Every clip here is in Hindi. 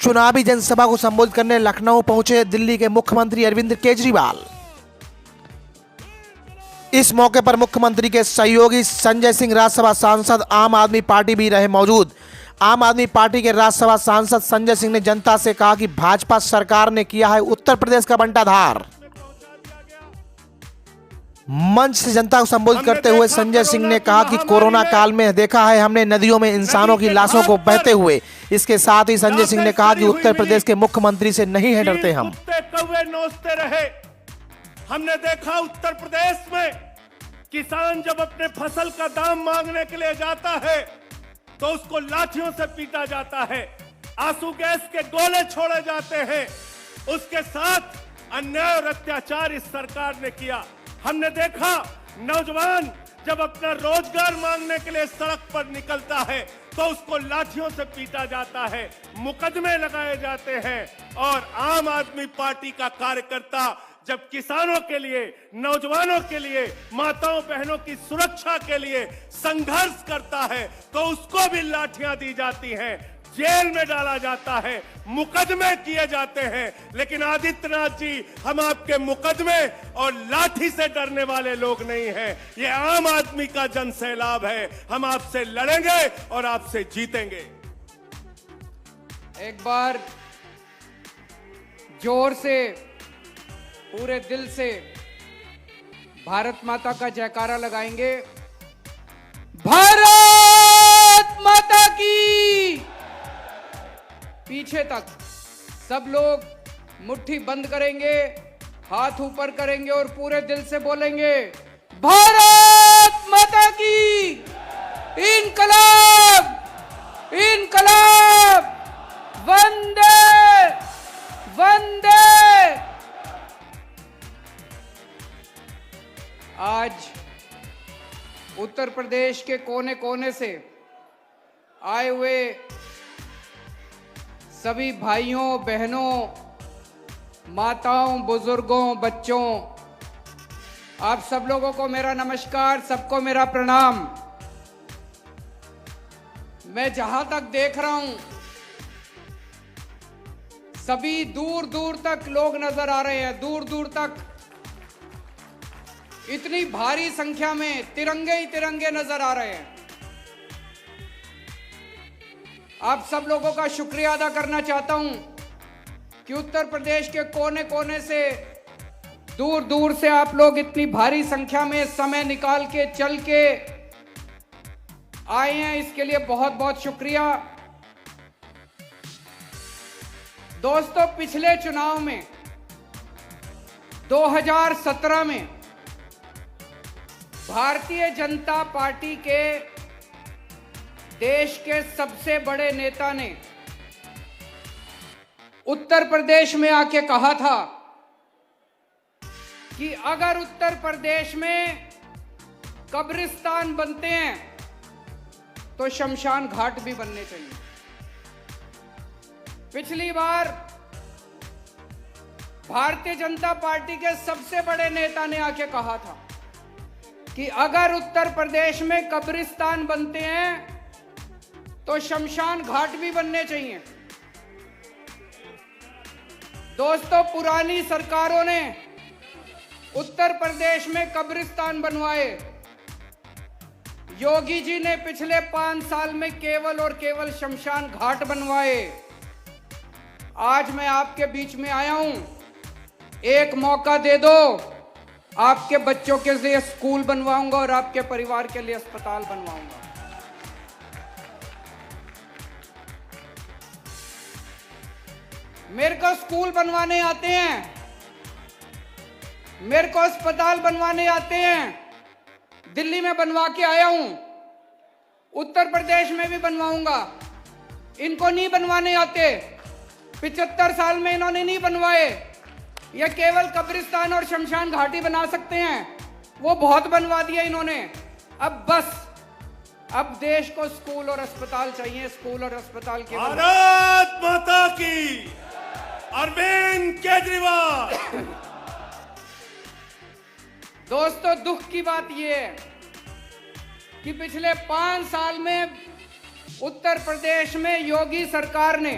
चुनावी जनसभा को संबोधित करने लखनऊ पहुंचे दिल्ली के मुख्यमंत्री अरविंद केजरीवाल। इस मौके पर मुख्यमंत्री के सहयोगी संजय सिंह, राज्यसभा सांसद, आम आदमी पार्टी भी रहे मौजूद। आम आदमी पार्टी के राज्यसभा सांसद संजय सिंह ने जनता से कहा कि भाजपा सरकार ने किया है उत्तर प्रदेश का बंटाधार। मंच से जनता को संबोधित करते हुए संजय सिंह ने कहा कि कोरोना काल में देखा है हमने नदियों में इंसानों की लाशों को बहते हुए। इसके साथ ही संजय सिंह ने कहा कि उत्तर प्रदेश के मुख्यमंत्री से नहीं है डरते हम। कौवे नोचते रहे। हमने देखा उत्तर प्रदेश में किसान जब अपने फसल का दाम मांगने के लिए जाता है तो उसको लाठियों से पीटा जाता है, आंसू गैस के गोले छोड़े जाते हैं। उसके साथ अन्याय और अत्याचार इस सरकार ने किया। हमने देखा नौजवान जब अपना रोजगार मांगने के लिए सड़क पर निकलता है तो उसको लाठियों से पीटा जाता है, मुकदमे लगाए जाते हैं। और आम आदमी पार्टी का कार्यकर्ता जब किसानों के लिए, नौजवानों के लिए, माताओं बहनों की सुरक्षा के लिए संघर्ष करता है तो उसको भी लाठियां दी जाती हैं, जेल में डाला जाता है, मुकदमे किए जाते हैं। लेकिन आदित्यनाथ जी, हम आपके मुकदमे और लाठी से डरने वाले लोग नहीं हैं। ये आम आदमी का जन सैलाब है। हम आपसे लड़ेंगे और आपसे जीतेंगे। एक बार जोर से, पूरे दिल से भारत माता का जयकारा लगाएंगे। भारत माता की। पीछे तक सब लोग मुट्ठी बंद करेंगे, हाथ ऊपर करेंगे और पूरे दिल से बोलेंगे भारत माता की। इनकलाब, इनकलाब, वंदे वंदे। आज उत्तर प्रदेश के कोने कोने से आए हुए सभी भाइयों, बहनों, माताओं, बुजुर्गों, बच्चों, आप सब लोगों को मेरा नमस्कार, सबको मेरा प्रणाम। मैं जहां तक देख रहा हूं सभी दूर दूर तक लोग नजर आ रहे हैं, दूर दूर तक इतनी भारी संख्या में तिरंगे ही तिरंगे नजर आ रहे हैं। आप सब लोगों का शुक्रिया अदा करना चाहता हूं कि उत्तर प्रदेश के कोने कोने से, दूर दूर से आप लोग इतनी भारी संख्या में समय निकाल के, चल के आए हैं। इसके लिए बहुत बहुत शुक्रिया। दोस्तों, पिछले चुनाव में 2017 में भारतीय जनता पार्टी के देश के सबसे बड़े नेता ने उत्तर प्रदेश में आके कहा था कि अगर उत्तर प्रदेश में कब्रिस्तान बनते हैं तो शमशान घाट भी बनने चाहिए। पिछली बार भारतीय जनता पार्टी के सबसे बड़े नेता ने आके कहा था कि अगर उत्तर प्रदेश में कब्रिस्तान बनते हैं तो शमशान घाट भी बनने चाहिए। दोस्तों, पुरानी सरकारों ने उत्तर प्रदेश में कब्रिस्तान बनवाए। योगी जी ने पिछले 5 साल में केवल और केवल शमशान घाट बनवाए। आज मैं आपके बीच में आया हूं, एक मौका दे दो, आपके बच्चों के लिए स्कूल बनवाऊंगा और आपके परिवार के लिए अस्पताल बनवाऊंगा। मेरे को स्कूल बनवाने आते हैं, मेरे को अस्पताल बनवाने आते हैं। दिल्ली में बनवा के आया हूं, उत्तर प्रदेश में भी बनवाऊंगा। इनको नहीं बनवाने आते, 75 साल में इन्होंने नहीं बनवाए। ये केवल कब्रिस्तान और शमशान घाटी बना सकते हैं, वो बहुत बनवा दिया इन्होंने। अब बस, अब देश को स्कूल और अस्पताल चाहिए, स्कूल और अस्पताल के। भारत माता की। अरविंद केजरीवाल। दोस्तों, दुख की बात यह है कि पिछले 5 साल में उत्तर प्रदेश में योगी सरकार ने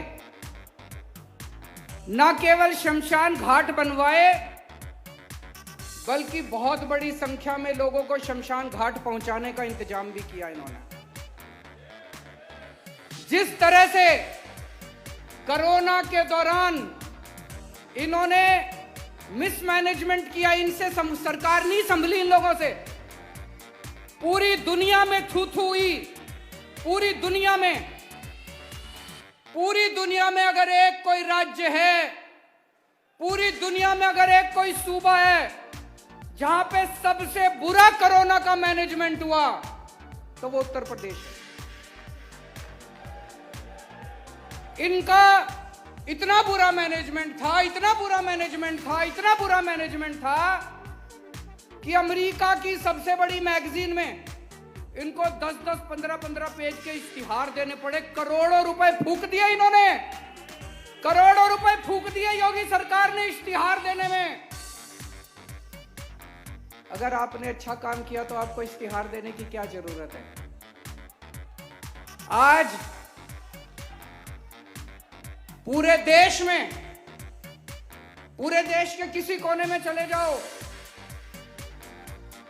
न केवल शमशान घाट बनवाए, बल्कि बहुत बड़ी संख्या में लोगों को शमशान घाट पहुंचाने का इंतजाम भी किया इन्होंने। जिस तरह से कोरोना के दौरान इन्होंने मिसमैनेजमेंट किया, इनसे सरकार नहीं संभली इन लोगों से। पूरी दुनिया में थू थू हुई, पूरी दुनिया में अगर एक कोई राज्य है, पूरी दुनिया में अगर एक कोई सूबा है जहां पे सबसे बुरा कोरोना का मैनेजमेंट हुआ, तो वो उत्तर प्रदेश है। इनका इतना बुरा मैनेजमेंट था कि अमेरिका की सबसे बड़ी मैगजीन में इनको 10-10, 15-15 पेज के इश्तिहार देने पड़े। करोड़ों रुपए फूंक दिए इन्होंने, करोड़ों रुपए फूंक दिए योगी सरकार ने इश्तिहार देने में। अगर आपने अच्छा काम किया तो आपको इश्तिहार देने की क्या जरूरत है? आज पूरे देश के किसी कोने में चले जाओ,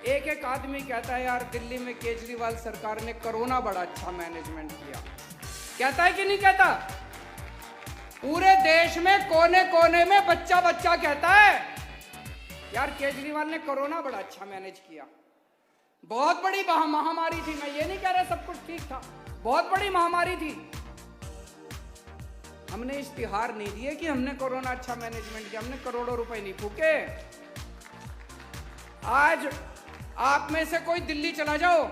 एक एक आदमी कहता है यार दिल्ली में केजरीवाल सरकार ने कोरोना बड़ा अच्छा मैनेजमेंट किया। कहता है कि नहीं कहता? पूरे देश में कोने कोने में बच्चा कहता है यार केजरीवाल ने कोरोना बड़ा अच्छा मैनेज किया। बहुत बड़ी महामारी थी, मैं ये नहीं कह रहा सब कुछ ठीक था, बहुत बड़ी महामारी थी। हमने इश्तिहार नहीं दिए कि हमने कोरोना अच्छा मैनेजमेंट किया, हमने करोड़ों रुपए नहीं फूके। आज आप में से कोई दिल्ली चला जाओ,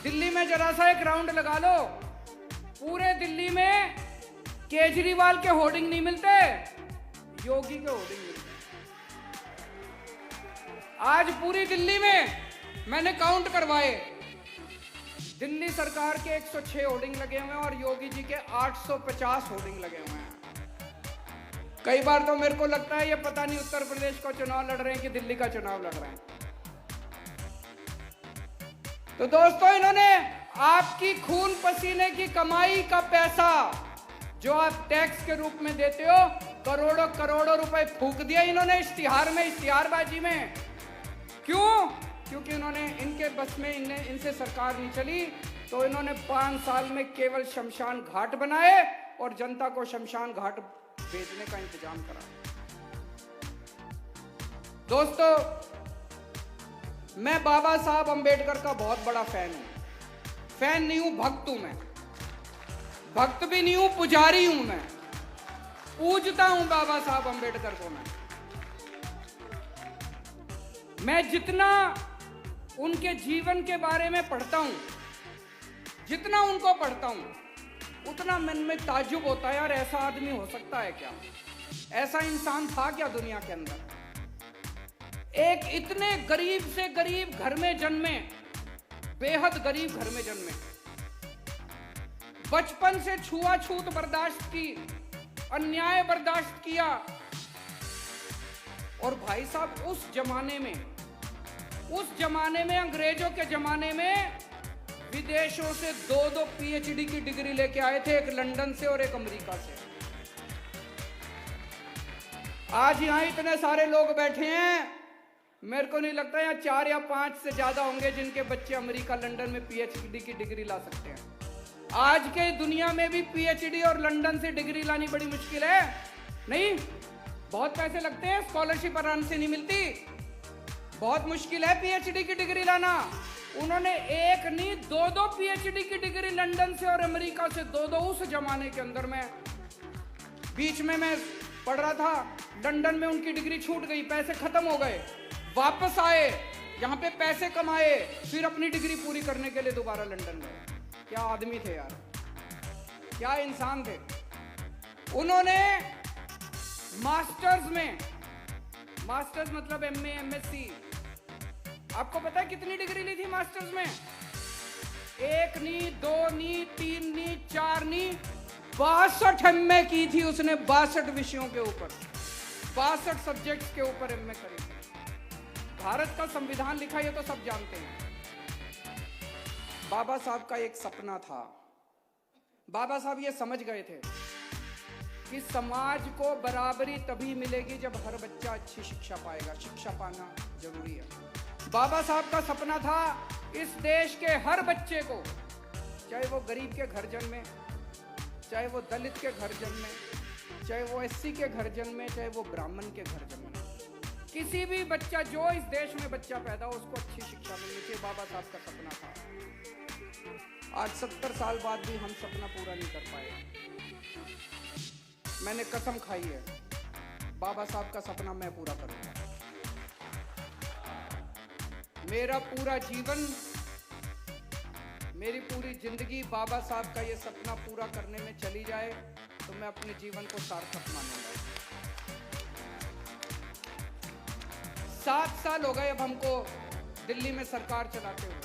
दिल्ली में जरा सा एक राउंड लगा लो, पूरे दिल्ली में केजरीवाल के होर्डिंग नहीं मिलते, योगी के होर्डिंग मिलते। आज पूरी दिल्ली में मैंने काउंट करवाए, दिल्ली सरकार के 106 होर्डिंग लगे हुए हैं और योगी जी के 850 होर्डिंग लगे हुए हैं। कई बार तो मेरे को लगता है ये पता नहीं उत्तर प्रदेश का चुनाव लड़ रहे हैं कि दिल्ली का चुनाव लड़ रहे हैं। तो दोस्तों, इन्होंने आपकी खून पसीने की कमाई का पैसा जो आप टैक्स के रूप में देते हो, करोड़ों करोड़ों रुपए फूंक दिए इन्होंने इश्तिहार में, इश्तिहारबाजी में। क्यों? क्योंकि इन्होंने, इनके बस में इनसे सरकार नहीं चली, तो इन्होंने 5 साल में केवल शमशान घाट बनाए और जनता को शमशान घाट भेजने का इंतजाम करा। दोस्तों, मैं बाबा साहब अंबेडकर का बहुत बड़ा फैन हूं। फैन नहीं हूं, भक्त हूं मैं। भक्त भी नहीं हूं, पुजारी हूं मैं। पूजता हूं बाबा साहब अंबेडकर को मैं जितना उनके जीवन के बारे में पढ़ता हूं, जितना उनको पढ़ता हूं, उतना मन में ताज्जुब होता है, यार ऐसा आदमी हो सकता है क्या? ऐसा इंसान था क्या दुनिया के अंदर? एक इतने गरीब से गरीब घर में जन्मे, बेहद गरीब घर में जन्मे, बचपन से छुआछूत बर्दाश्त की, अन्याय बर्दाश्त किया। और भाई साहब, उस जमाने में अंग्रेजों के जमाने में विदेशों से 2-2 पीएचडी की डिग्री लेके आए थे, एक लंदन से और एक अमेरिका से। आज यहां इतने सारे लोग बैठे हैं, मेरे को नहीं लगता यहाँ 4 या 5 से ज्यादा होंगे जिनके बच्चे अमेरिका लंदन में पीएचडी की डिग्री ला सकते हैं। आज के दुनिया में भी पीएचडी और लंदन से डिग्री लानी बड़ी मुश्किल है। नहीं, बहुत पैसे लगते हैं, स्कॉलरशिप आराम से नहीं मिलती, बहुत मुश्किल है पीएचडी की डिग्री लाना। उन्होंने एक नहीं 2-2 पीएचडी की डिग्री लंदन से और अमेरिका से 2-2। उस जमाने के अंदर मैं बीच में मैं पढ़ रहा था, लंदन में उनकी डिग्री छूट गई, पैसे खत्म हो गए, वापस आए, यहाँ पे पैसे कमाए, फिर अपनी डिग्री पूरी करने के लिए दोबारा लंदन गए। क्या आदमी थे यार, क्या इंसान थे। उन्होंने मास्टर्स में, मास्टर्स मतलब एमए, एमएससी, आपको पता है कितनी डिग्री ली थी मास्टर्स में? 1 नहीं, 2 नहीं, 3 नहीं, 4 नहीं, 62 एमए की थी उसने। 62 विषयों के ऊपर, 62 सब्जेक्ट्स के ऊपर एमए करी थी। भारत का संविधान लिखा, ये तो सब जानते हैं। बाबा साहब का एक सपना था, बाबा साहब ये समझ गए थे कि समाज को बराबरी तभी मिलेगी जब हर बच्चा अच्छी शिक्षा पाएगा। शिक्षा पाना जरूरी है। बाबा साहब का सपना था इस देश के हर बच्चे को, चाहे वो गरीब के घर जन्मे, चाहे वो दलित के घर जन्मे, चाहे वो एससी के घर जन्मे, चाहे वो ब्राह्मण के घर जन्मे, किसी भी बच्चा जो इस देश में बच्चा पैदा हो उसको अच्छी शिक्षा मिलनी चाहिए। बाबा साहब का सपना था। आज 70 साल बाद भी हम सपना पूरा नहीं कर पाए। मैंने कसम खाई है, बाबा साहब का सपना मैं पूरा करूंगा। मेरा पूरा जीवन, मेरी पूरी जिंदगी बाबा साहब का ये सपना पूरा करने में चली जाए तो मैं अपने जीवन को सार्थक मानूंगा। 7 साल हो गए अब हमको दिल्ली में सरकार चलाते हुए।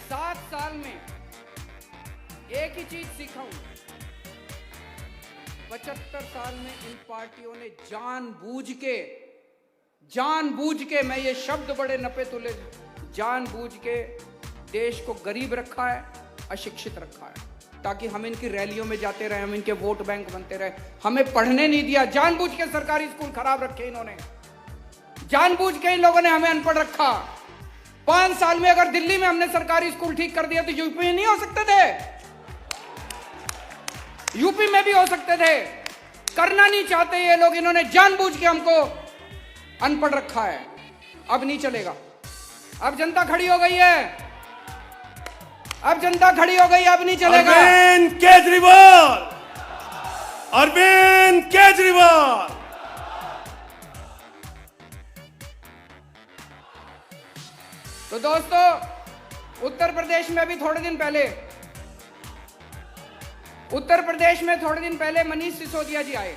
7 साल में एक ही चीज सीखा हूं, 75 साल में इन पार्टियों ने जानबूझ के, मैं ये शब्द बड़े नपे तुले, जानबूझ के देश को गरीब रखा है, अशिक्षित रखा है, ताकि हम इनकी रैलियों में जाते रहे, हम इनके वोट बैंक बनते रहे। हमें पढ़ने नहीं दिया, जानबूझ के सरकारी स्कूल खराब रखे इन्होंने, जानबूझ के इन लोगों ने हमें अनपढ़ रखा। 5 साल में अगर दिल्ली में हमने सरकारी स्कूल ठीक कर दिया तो यूपी में नहीं हो सकते थे? यूपी में भी हो सकते थे। करना नहीं चाहते ये लोग, इन्होंने जानबूझ के हमको अनपढ़ रखा है। अब नहीं चलेगा। अब जनता खड़ी हो गई है, अब जनता खड़ी हो गई, अब नहीं चलेगा। अरविंद केजरीवाल। तो दोस्तों, उत्तर प्रदेश में भी थोड़े दिन पहले मनीष सिसोदिया जी आए।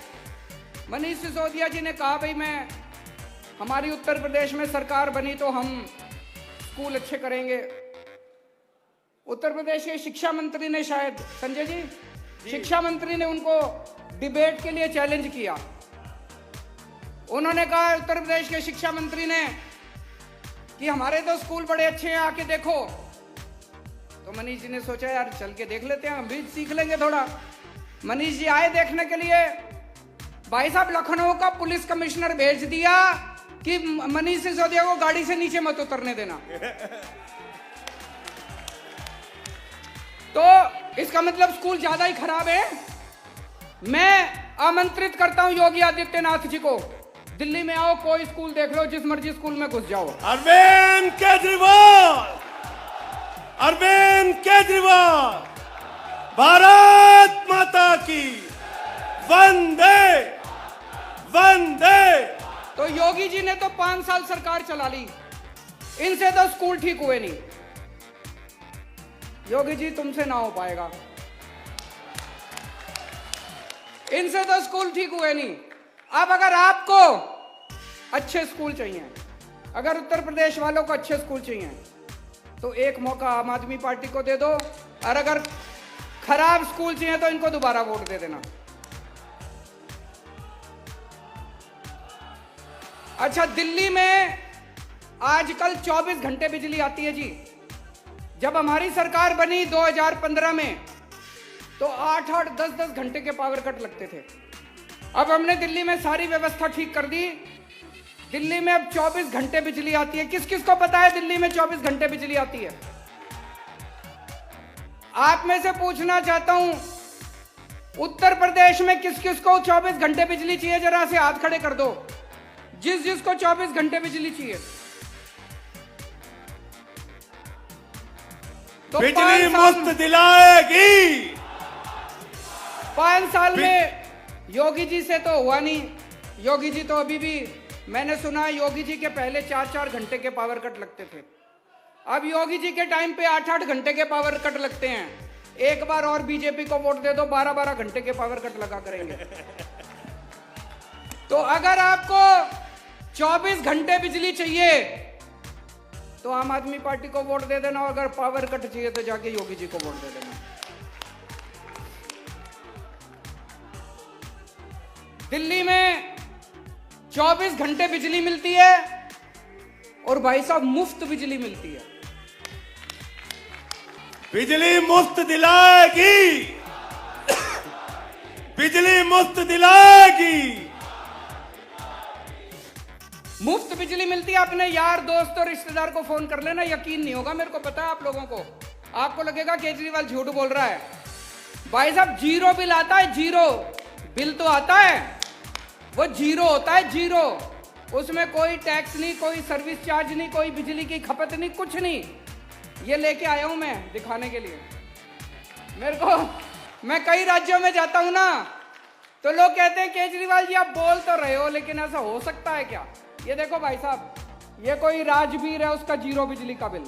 मनीष सिसोदिया जी ने कहा, भाई हमारी उत्तर प्रदेश में सरकार बनी तो हम स्कूल अच्छे करेंगे। उत्तर प्रदेश के शिक्षा मंत्री ने, शायद संजय जी, शिक्षा मंत्री ने उनको डिबेट के लिए चैलेंज किया। उन्होंने कहा, उत्तर प्रदेश के शिक्षा मंत्री ने, कि हमारे तो स्कूल बड़े अच्छे हैं, आके देखो। तो मनीष जी ने सोचा, यार चल के देख लेते हैं, हम भी सीख लेंगे थोड़ा। मनीष जी आए देखने के लिए। भाई साहब, लखनऊ का पुलिस कमिश्नर भेज दिया कि मनीष सिसोदिया को गाड़ी से नीचे मत उतरने देना। तो इसका मतलब स्कूल ज्यादा ही खराब है। मैं आमंत्रित करता हूं योगी आदित्यनाथ जी को, दिल्ली में आओ, कोई स्कूल देख लो, जिस मर्जी स्कूल में घुस जाओ। अरविंद केजरीवाल, भारत माता की वंदे वंदे। तो योगी जी ने तो 5 साल सरकार चला ली, इनसे तो स्कूल ठीक हुए नहीं। योगी जी, तुमसे ना हो पाएगा, इनसे तो स्कूल ठीक हुए नहीं। अब अगर आपको अच्छे स्कूल चाहिए, अगर उत्तर प्रदेश वालों को अच्छे स्कूल चाहिए, तो एक मौका आम आदमी पार्टी को दे दो, और अगर खराब स्कूल चाहिए तो इनको दोबारा वोट दे देना। अच्छा, दिल्ली में आजकल 24 घंटे बिजली आती है जी। जब हमारी सरकार बनी 2015 में, तो 8-8, 10-10 घंटे के पावर कट लगते थे। अब हमने दिल्ली में सारी व्यवस्था ठीक कर दी, दिल्ली में अब 24 घंटे बिजली आती है। किस किस को पता है दिल्ली में 24 घंटे बिजली आती है? आप में से पूछना चाहता हूं, उत्तर प्रदेश में किस किस को 24 घंटे बिजली चाहिए? जरा से हाथ खड़े कर दो, जिस जिस को 24 घंटे बिजली चाहिए। तो बिजली मुफ्त दिलाएगी। 5 साल में योगी जी से तो हुआ नहीं। योगी जी तो अभी भी, मैंने सुना योगी जी के पहले 4-4 घंटे के पावर कट लगते थे, अब योगी जी के टाइम पे 8-8 घंटे के पावर कट लगते हैं। एक बार और बीजेपी को वोट दे दो, 12-12 घंटे के पावर कट लगा करेंगे। तो अगर आपको 24 घंटे बिजली चाहिए तो आम आदमी पार्टी को वोट दे देना, और अगर पावर कट चाहिए तो जाके योगी जी को वोट दे देना। दिल्ली में 24 घंटे बिजली मिलती है, और भाई साहब मुफ्त बिजली मिलती है। बिजली मुफ्त दिलाएगी, बिजली मुफ्त दिलाएगी। मुफ्त बिजली मिलती है, अपने यार दोस्त और रिश्तेदार को फोन कर लेना, यकीन नहीं होगा, मेरे को पता है आप लोगों को। आपको लगेगा केजरीवाल झूठ बोल रहा है। भाई साहब, जीरो बिल आता है, जीरो बिल तो आता है, वो जीरो होता है, जीरो। उसमें कोई टैक्स नहीं, कोई सर्विस चार्ज नहीं, कोई बिजली की खपत नहीं, कुछ नहीं। ये लेके आया हूं मैं दिखाने के लिए। मेरे को, मैं कई राज्यों में जाता हूं ना, तो लोग कहते हैं केजरीवाल जी आप बोल तो रहे हो, लेकिन ऐसा हो सकता है क्या? ये देखो भाई साहब, ये कोई राजवीर है, उसका जीरो बिजली का बिल।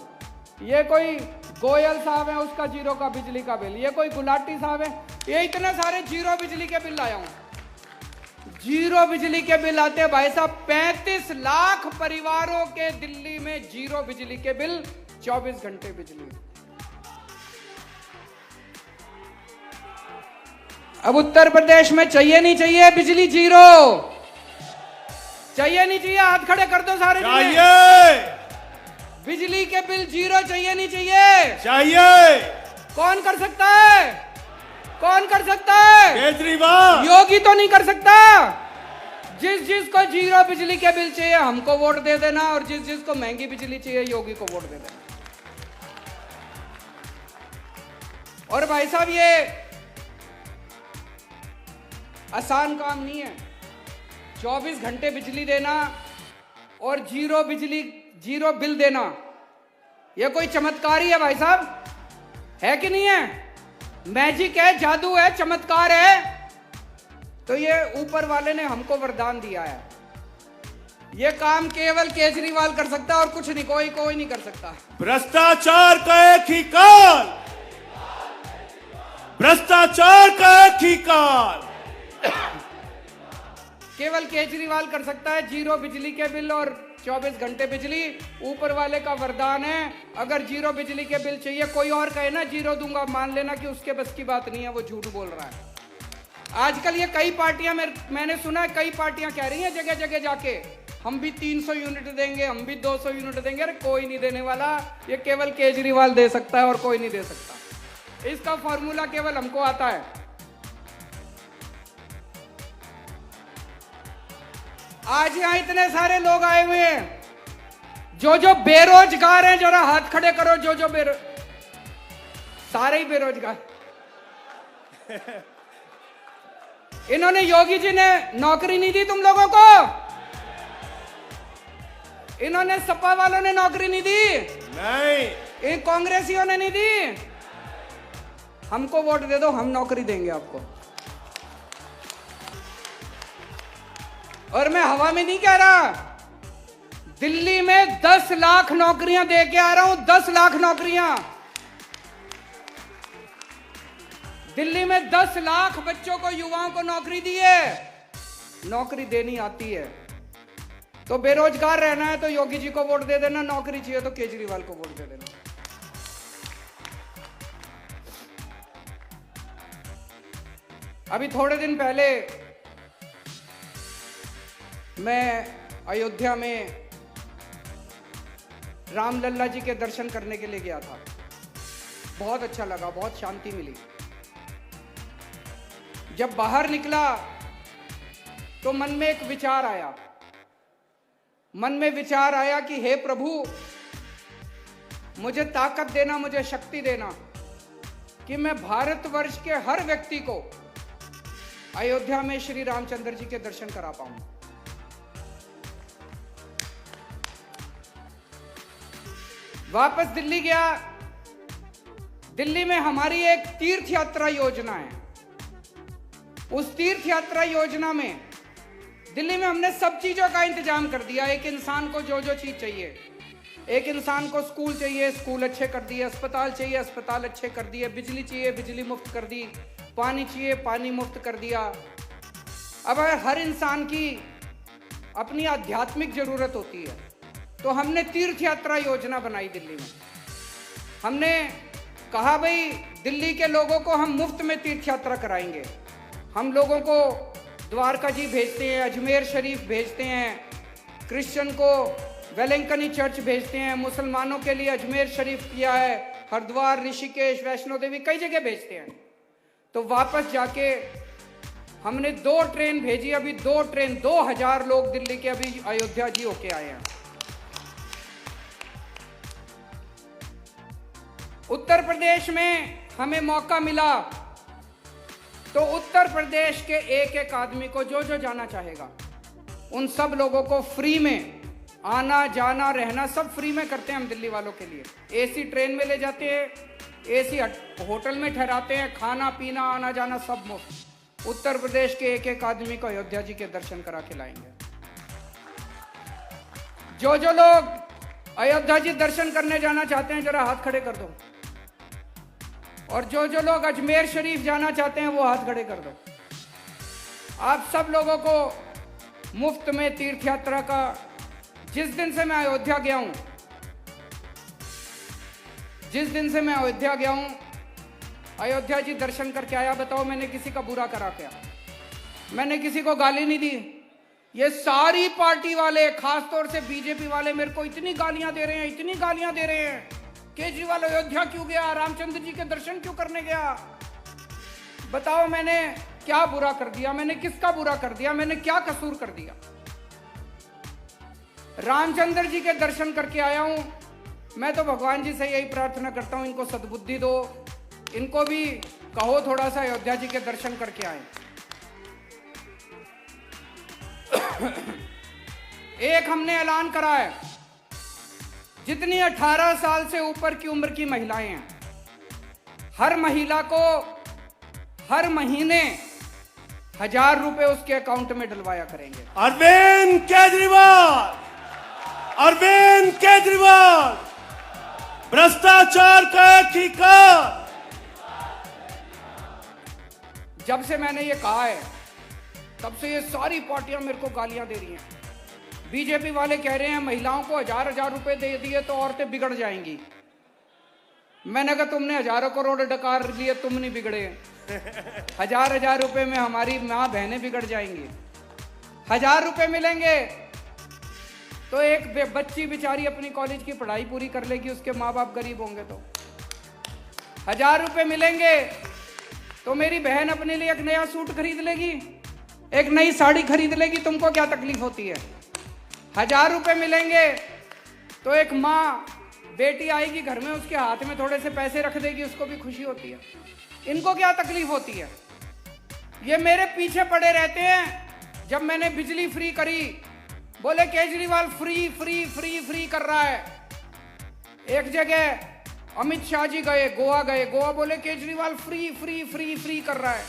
ये कोई गोयल साहब है, उसका जीरो का बिजली का बिल। ये कोई गुलाटी साहब है, ये इतने सारे जीरो बिजली के बिल लाया हूं। जीरो बिजली के बिल आते हैं भाई साहब, 35 लाख परिवारों के दिल्ली में जीरो बिजली के बिल, 24 घंटे बिजली। अब उत्तर प्रदेश में चाहिए नहीं चाहिए बिजली जीरो? चाहिए नहीं चाहिए? हाथ खड़े कर दो सारे। चाहिए। बिजली के बिल जीरो चाहिए नहीं चाहिए? चाहिए। कौन कर सकता है? कौन कर सकता है? केजरीवाल। योगी तो नहीं कर सकता। जिस जिसको जीरो बिजली के बिल चाहिए हमको वोट दे देना, और जिस जिसको महंगी बिजली चाहिए योगी को वोट दे देना। और भाई साहब, ये आसान काम नहीं है। 24 घंटे बिजली देना और जीरो बिजली, जीरो बिल देना, यह कोई चमत्कार ही है भाई साहब, है कि नहीं है? मैजिक है, जादू है, चमत्कार है। तो ये ऊपर वाले ने हमको वरदान दिया है। ये काम केवल केजरीवाल कर सकता है और कुछ नहीं, कोई नहीं कर सकता। भ्रष्टाचार का एक ही काल, भ्रष्टाचार का एक ही काल। केवल केजरीवाल कर सकता है जीरो बिजली के बिल और 24 घंटे बिजली। ऊपर वाले का वरदान है। अगर जीरो बिजली के बिल चाहिए, कोई और कहे ना जीरो दूंगा, मान लेना कि उसके बस की बात नहीं है, वो झूठ बोल रहा है। आजकल ये कई पार्टियां, मैंने सुना है कई पार्टियां कह रही हैं जगह जगह जाके, हम भी 300 यूनिट देंगे, हम भी 200 यूनिट देंगे। अरे कोई नहीं देने वाला, ये केवल केजरीवाल दे सकता है और कोई नहीं दे सकता। इसका फॉर्मूला केवल हमको आता है। आज यहां इतने सारे लोग आए हुए हैं, जो बेरोजगार हैं, जरा हाथ खड़े करो। जो सारे ही बेरोजगार। इन्होंने, योगी जी ने नौकरी नहीं दी तुम लोगों को? इन्होंने, सपा वालों ने नौकरी नहीं दी? नहीं। इन कांग्रेसियों ने नहीं दी? हमको वोट दे दो, हम नौकरी देंगे आपको। और मैं हवा में नहीं कह रहा, दिल्ली में 10 लाख नौकरियां दे के आ रहा हूं। 10 लाख नौकरियां दिल्ली में, 10 लाख बच्चों को, युवाओं को नौकरी दी है। नौकरी देनी आती है तो बेरोजगार रहना है तो योगी जी को वोट दे देना, नौकरी चाहिए तो केजरीवाल को वोट दे देना। अभी थोड़े दिन पहले मैं अयोध्या में रामलल्ला जी के दर्शन करने के लिए गया था। बहुत अच्छा लगा, बहुत शांति मिली। जब बाहर निकला तो मन में एक विचार आया। मन में विचार आया कि हे प्रभु, मुझे ताकत देना, मुझे शक्ति देना कि मैं भारतवर्ष के हर व्यक्ति को अयोध्या में श्री रामचंद्र जी के दर्शन करा पाऊं। वापस दिल्ली गया। दिल्ली में हमारी एक तीर्थ यात्रा योजना है। उस तीर्थ यात्रा योजना में दिल्ली में हमने सब चीजों का इंतजाम कर दिया। एक इंसान को जो जो चीज चाहिए, एक इंसान को स्कूल चाहिए, स्कूल अच्छे कर दिए, अस्पताल चाहिए, अस्पताल अच्छे कर दिए, बिजली चाहिए, बिजली मुफ्त कर दी, पानी चाहिए, पानी मुफ्त कर दिया। अब अगर हर इंसान की अपनी आध्यात्मिक जरूरत होती है तो हमने तीर्थ यात्रा योजना बनाई दिल्ली में। हमने कहा भाई दिल्ली के लोगों को हम मुफ्त में तीर्थ यात्रा कराएंगे। हम लोगों को द्वारका जी भेजते हैं, अजमेर शरीफ भेजते हैं, क्रिश्चियन को वेलंकनी चर्च भेजते हैं, मुसलमानों के लिए अजमेर शरीफ किया है, हरिद्वार, ऋषिकेश, वैष्णो देवी, कई जगह भेजते हैं। तो वापस जाके हमने 2 ट्रेन भेजी, अभी 2 ट्रेन 2000 लोग दिल्ली के अभी अयोध्या जी होके आए हैं। उत्तर प्रदेश में हमें मौका मिला तो उत्तर प्रदेश के एक एक आदमी को जो जो जाना चाहेगा उन सब लोगों को फ्री में आना जाना रहना सब फ्री में करते हैं हम दिल्ली वालों के लिए। एसी ट्रेन में ले जाते हैं, एसी होटल में ठहराते हैं, खाना पीना आना जाना सब मुफ्त। उत्तर प्रदेश के एक एक आदमी को अयोध्या जी के दर्शन करा के लाएंगे। जो जो लोग अयोध्या जी दर्शन करने जाना चाहते हैं जरा हाथ खड़े कर दो, और जो जो लोग अजमेर शरीफ जाना चाहते हैं वो हाथ खड़े कर दो। आप सब लोगों को मुफ्त में तीर्थ यात्रा का, जिस दिन से मैं अयोध्या गया हूं, अयोध्या जी दर्शन करके आया, बताओ मैंने किसी का बुरा करा क्या? मैंने किसी को गाली नहीं दी। ये सारी पार्टी वाले, खासतौर से बीजेपी वाले मेरे को इतनी गालियां दे रहे हैं, केजरीवाल अयोध्या क्यों गया, रामचंद्र जी के दर्शन क्यों करने गया? बताओ मैंने क्या बुरा कर दिया? मैंने किसका बुरा कर दिया? मैंने क्या कसूर कर दिया? रामचंद्र जी के दर्शन करके आया हूं। मैं तो भगवान जी से यही प्रार्थना करता हूं, इनको सद्बुद्धि दो, इनको भी कहो थोड़ा सा अयोध्या जी के दर्शन करके आए। एक हमने ऐलान करा है, जितनी 18 साल से ऊपर की उम्र की महिलाएं हैं, हर महिला को हर महीने 1000 रुपए उसके अकाउंट में डलवाया करेंगे। अरविंद केजरीवाल भ्रष्टाचार का एक ही कार। जब से मैंने ये कहा है तब से ये सारी पार्टियां मेरे को गालियां दे रही हैं। बीजेपी वाले कह रहे हैं महिलाओं को 1000 रुपए दे दिए तो औरतें बिगड़ जाएंगी। मैंने कहा तुमने हजारों करोड़ डकार लिए, तुम नहीं बिगड़े। 1000 रुपए में हमारी माँ बहनें बिगड़ जाएंगी। 1000 रुपए मिलेंगे तो एक बच्ची बेचारी अपनी कॉलेज की पढ़ाई पूरी कर लेगी, उसके माँ बाप गरीब होंगे तो। 1000 रुपए मिलेंगे तो मेरी बहन अपने लिए एक नया सूट खरीद लेगी, एक नई साड़ी खरीद लेगी, तुमको क्या तकलीफ होती है? 1000 रुपए मिलेंगे तो एक माँ बेटी आएगी घर में, उसके हाथ में थोड़े से पैसे रख देगी, उसको भी खुशी होती है। इनको क्या तकलीफ होती है? ये मेरे पीछे पड़े रहते हैं। जब मैंने बिजली फ्री करी, बोले Kejriwal free free free free कर रहा है। एक जगह अमित शाह जी गए, गोवा बोले Kejriwal free free free free कर रहा है।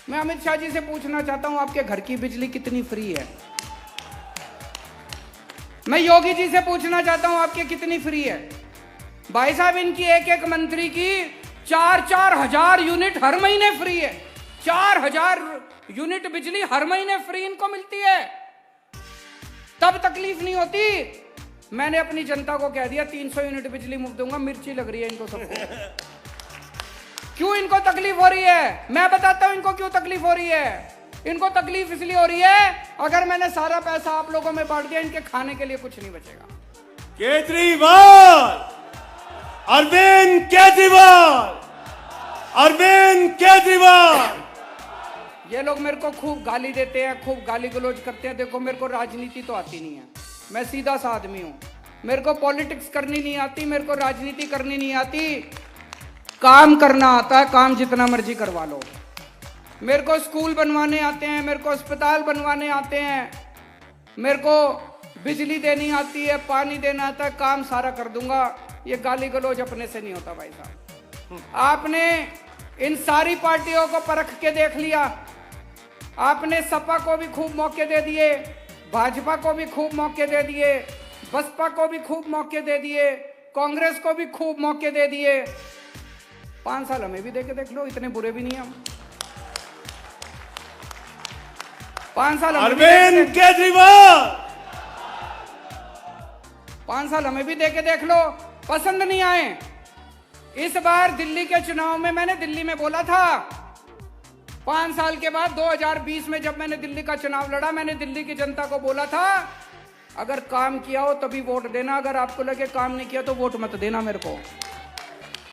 मैं अमित शाह जी से पूछना चाहता हूं आपके घर की बिजली कितनी फ्री है? मैं योगी जी से पूछना चाहता हूं आपके कितनी फ्री है? भाई साहब, इनकी एक एक मंत्री की 4-4 हजार यूनिट हर महीने फ्री है। 4000 यूनिट बिजली हर महीने फ्री इनको मिलती है, तब तकलीफ नहीं होती। मैंने अपनी जनता को कह दिया 300 यूनिट बिजली मुफ्त दूंगा। मिर्ची लग रही है इनको सबको। क्यों इनको तकलीफ हो रही है? मैं बताता हूं इनको क्यों तकलीफ हो रही है। इनको तकलीफ इसलिए हो रही है, अगर मैंने सारा पैसा आप लोगों में बांट दिया, इनके खाने के लिए कुछ नहीं बचेगा। अरविंद केजरीवाल ये लोग मेरे को खूब गाली देते हैं, खूब गाली गलौज करते हैं। देखो, मेरे को राजनीति तो आती नहीं है, मैं सीधा सा आदमी हूं। मेरे को पॉलिटिक्स करनी नहीं आती, मेरे को राजनीति करनी नहीं आती। काम करना आता है, काम जितना मर्जी करवा लो। मेरे को स्कूल बनवाने आते हैं, मेरे को अस्पताल बनवाने आते हैं, मेरे को बिजली देनी आती है, पानी देना आता है, काम सारा कर दूंगा। ये गाली गलौज अपने से नहीं होता भाई साहब। आपने इन सारी पार्टियों को परख के देख लिया। आपने सपा को भी खूब मौके दे दिए, भाजपा को भी खूब मौके दे दिए, बसपा को भी खूब मौके दे दिए, कांग्रेस को भी खूब मौके दे दिए। 5 साल हमें भी देके देख लो, इतने बुरे भी नहीं हम। 5 साल अरविंद केजरीवाल 5 साल हमें भी देके देख लो, पसंद नहीं आए। इस बार दिल्ली के चुनाव में मैंने दिल्ली में बोला था, 5 साल के बाद 2020 में जब मैंने दिल्ली का चुनाव लड़ा, मैंने दिल्ली की जनता को बोला था, अगर काम किया हो तभी वोट देना, अगर आपको लगे काम नहीं किया तो वोट मत देना मेरे को।